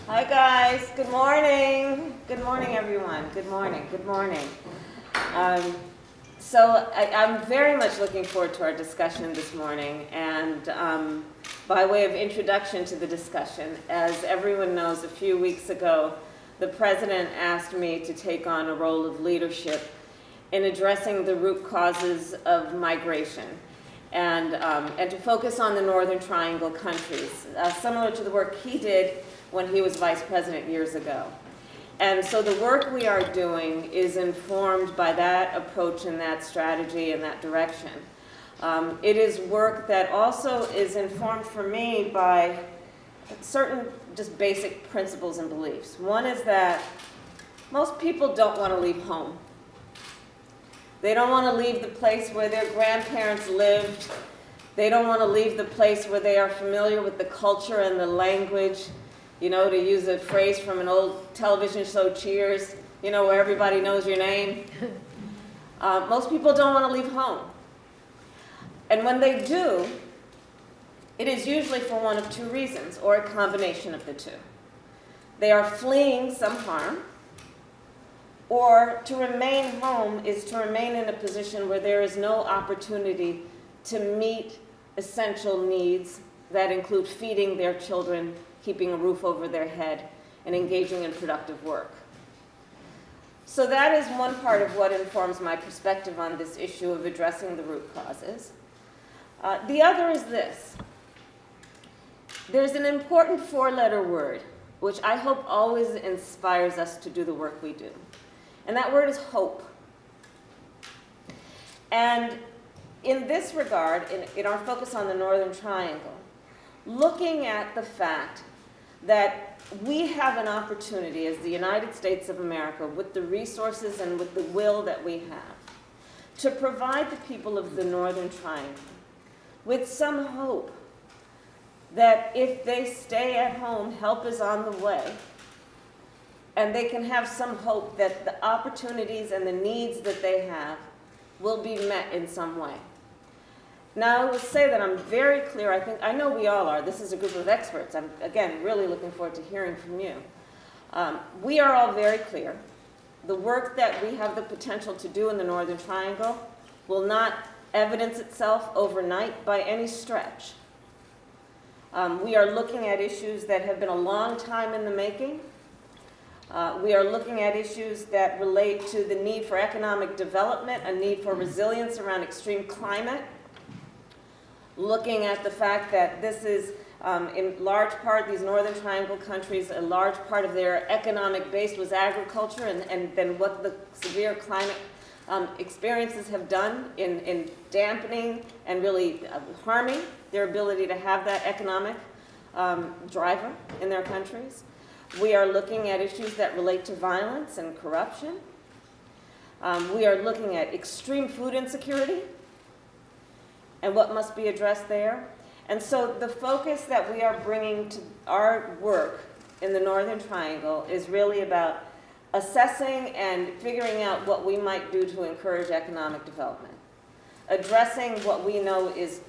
Hi guys, good morning. Good morning everyone. Good morning, good morning. I'm very much looking forward to our discussion this morning, and by way of introduction to the discussion, as everyone knows, a few weeks ago the President asked me to take on a role of leadership in addressing the root causes of migration and to focus on the Northern Triangle countries, similar to the work he did when he was Vice President years ago. And so the work we are doing is informed by that approach and that strategy and that direction. It is work that also is informed for me by certain just basic principles and beliefs. One is that most people don't want to leave home. They don't want to leave the place where their grandparents lived. They don't want to leave the place where they are familiar with the culture and the language. You know, to use a phrase from an old television show, Cheers, you know, where everybody knows your name. Most people don't want to leave home. And when they do, it is usually for one of two reasons, or a combination of the two. They are fleeing some harm, or to remain home is to remain in a position where there is no opportunity to meet essential needs that include feeding their children, keeping a roof over their head, and engaging in productive work. So that is one part of what informs my perspective on this issue of addressing the root causes. The other is this. There's an important four-letter word, which I hope always inspires us to do the work we do. And that word is hope. And in this regard, in our focus on the Northern Triangle, looking at the fact that we have an opportunity as the United States of America, with the resources and with the will that we have, to provide the people of the Northern Triangle with some hope that if they stay at home, help is on the way, and they can have some hope that the opportunities and the needs that they have will be met in some way. Now, I will say that I'm very clear. I know we all are. This is a group of experts. I'm, again, really looking forward to hearing from you. We are all very clear. The work that we have the potential to do in the Northern Triangle will not evidence itself overnight by any stretch. We are looking at issues that have been a long time in the making. We are looking at issues that relate to the need for economic development, a need for resilience around extreme climate, looking at the fact that this is, in large part, these Northern Triangle countries, a large part of their economic base was agriculture, and then what the severe climate experiences have done in dampening and really harming their ability to have that economic driver in their countries. We are looking at issues that relate to violence and corruption. We are looking at extreme food insecurity and what must be addressed there. And so the focus that we are bringing to our work in the Northern Triangle is really about assessing and figuring out what we might do to encourage economic development, addressing what we know is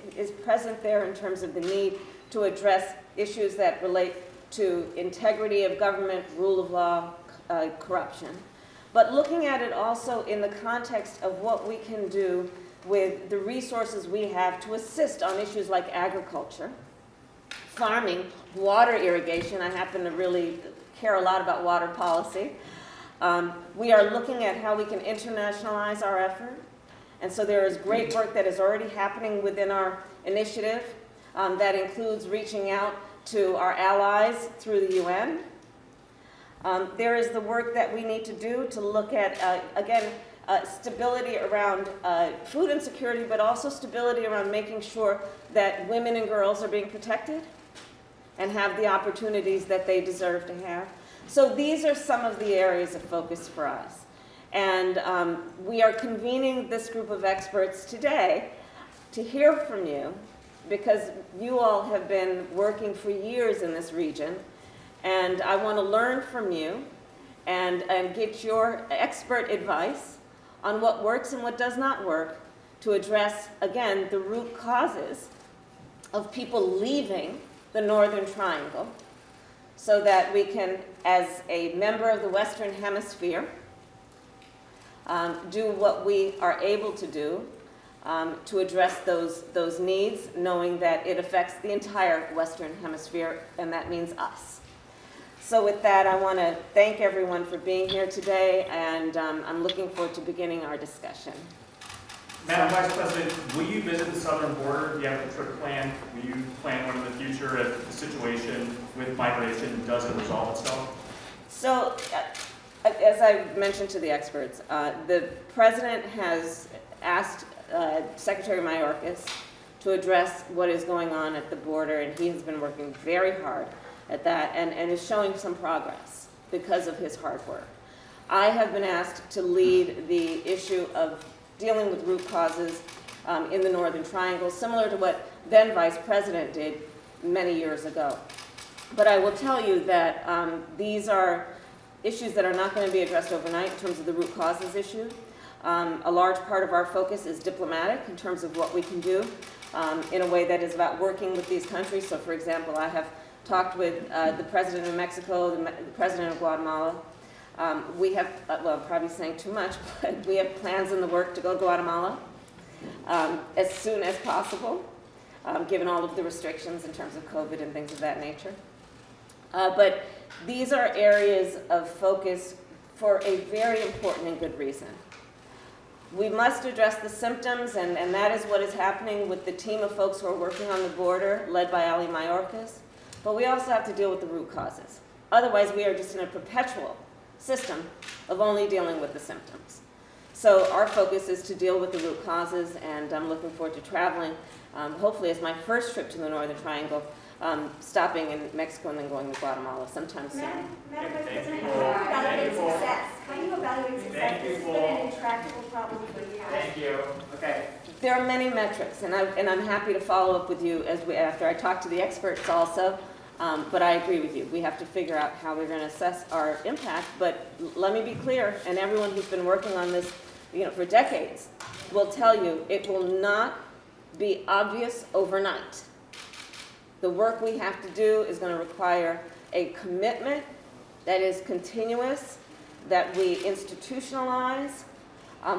present there in terms of the need to address issues that relate to integrity of government, rule of law, corruption, but looking at it also in the context of what we can do with the resources we have to assist on issues like agriculture, farming, water irrigation. I happen to really care a lot about water policy. We are looking at how we can internationalize our effort. And so there is great work that is already happening within our initiative that includes reaching out to our allies through the UN. There is the work that we need to do to look at, again, stability around food insecurity, but also stability around making sure that women and girls are being protected and have the opportunities that they deserve to have. So these are some of the areas of focus for us. And we are convening this group of experts today to hear from you, because you all have been working for years in this region, and I want to learn from you and get your expert advice on what works and what does not work to address, again, the root causes of people leaving the Northern Triangle so that we can, as a member of the Western Hemisphere, do what we are able to do to address those needs, knowing that it affects the entire Western Hemisphere, and that means us. So with that, I want to thank everyone for being here today, and I'm looking forward to beginning our discussion. Madam Vice President, will you visit the southern border? Do you have a trip planned? Will you plan one in the future if the situation with migration doesn't resolve itself? So, as I mentioned to the experts, the President has asked Secretary Mayorkas to address what is going on at the border, and he has been working very hard at that and is showing some progress because of his hard work. I have been asked to lead the issue of dealing with root causes in the Northern Triangle, similar to what then Vice President did many years ago. But I will tell you that these are issues that are not going to be addressed overnight in terms of the root causes issue. A large part of our focus is diplomatic in terms of what we can do in a way that is about working with these countries. So for example, I have talked with the President of Mexico, the President of Guatemala. We have, well, I'm probably saying too much, but we have plans in the work to go to Guatemala as soon as possible, given all of the restrictions in terms of COVID and things of that nature. But these are areas of focus for a very important and good reason. We must address the symptoms, and that is what is happening with the team of folks who are working on the border, led by Ali Mayorkas. But we also have to deal with the root causes. Otherwise, we are just in a perpetual system of only dealing with the symptoms. So our focus is to deal with the root causes, and I'm looking forward to traveling, hopefully as my first trip to the Northern Triangle, stopping in Mexico and then going to Guatemala sometime soon. Madam Vice President, how do you evaluate success? How do you evaluate success? This has been an intractable problem for years. Thank you. Okay. There are many metrics, and I'm happy to follow up with you after I talk to the experts also. But I agree with you. We have to figure out how we're going to assess our impact. But let me be clear, and everyone who's been working on this, for decades, will tell you it will not be obvious overnight. The work we have to do is going to require a commitment that is continuous, that we institutionalize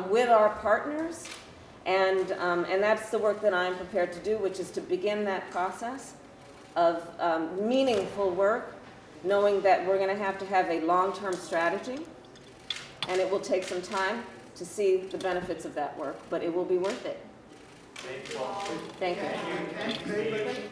with our partners, and that's the work that I'm prepared to do, which is to begin that process of meaningful work, knowing that we're going to have a long-term strategy, and it will take some time to see the benefits of that work, but it will be worth it. Thank you all. Thank you. Thank you.